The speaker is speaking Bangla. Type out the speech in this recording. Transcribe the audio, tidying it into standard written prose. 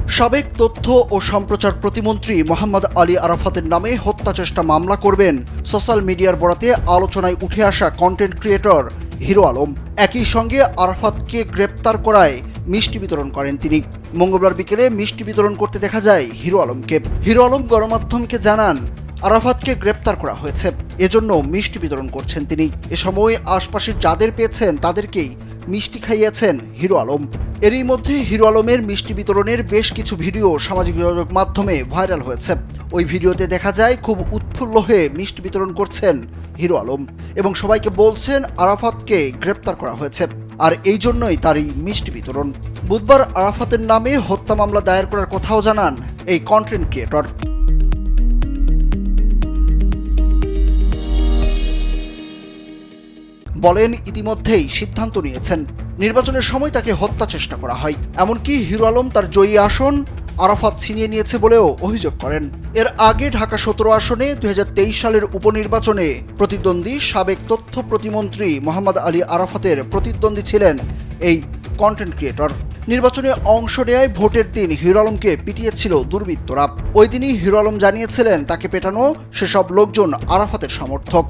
সাবেক তথ্য ও সম্প্রচার প্রতিমন্ত্রী মোহাম্মদ আলী আরাফাতের নামে হত্যাচেষ্টা মামলা করবেন সোশ্যাল মিডিয়ার বরাতে আলোচনায় উঠে আসা কন্টেন্ট ক্রিয়েটর হিরো আলম। একই সঙ্গে আরাফাতকে গ্রেপ্তার করায় মিষ্টি বিতরণ করেন তিনি। মঙ্গলবার বিকেলে মিষ্টি বিতরণ করতে দেখা যায় হিরো আলমকে। হিরো আলম গণমাধ্যমকে জানান, আরাফাতকে গ্রেপ্তার করা হয়েছে, এজন্য মিষ্টি বিতরণ করছেন তিনি। এ সময় আশপাশের যাদের পেয়েছেন তাদেরকেই মিষ্টি খাইয়েছেন হিরো আলম। এরই মধ্যে হিরো আলমের মিষ্টি বিতরণের বেশ কিছু ভিডিও সামাজিক যোগাযোগ মাধ্যমে ভাইরাল হয়েছে। ওই ভিডিওতে দেখা যায় খুব উৎফুল্ল হয়ে মিষ্টি বিতরণ করছেন হিরো আলম এবং সবাইকে বলছেন আরাফাতকে গ্রেপ্তার করা হয়েছে, আর এই জন্যই তারই মিষ্টি বিতরণ। বুধবার আরাফাতের নামে হত্যা মামলা দায়ের করার কথাও জানান এই কন্টেন্ট ক্রিয়েটর। বলেন, ইতিমধ্যেই সিদ্ধান্ত নিয়েছেন, নির্বাচনের সময় তাকে হত্যা চেষ্টা করা হয়। এমনকি হিরো আলম তার জয়ী আসন আরাফাত ছিনিয়ে নিয়েছে বলেও অভিযোগ করেন। এর আগে ঢাকা 17 আসনে 2023 সালের উপনির্বাচনে প্রতিদ্বন্দ্বী সাবেক তথ্য প্রতিমন্ত্রী মোহাম্মদ আলী আরাফাতের প্রতিদ্বন্দ্বী ছিলেন এই কন্টেন্ট ক্রিয়েটর। নির্বাচনে অংশ নেয় ভোটের দিন হিরো আলমকে পিটিয়েছিল দুর্বৃত্তরা। ওই দিনই হিরো আলম জানিয়েছিলেন তাকে পেটানো সেসব লোকজন আরাফাতের সমর্থক।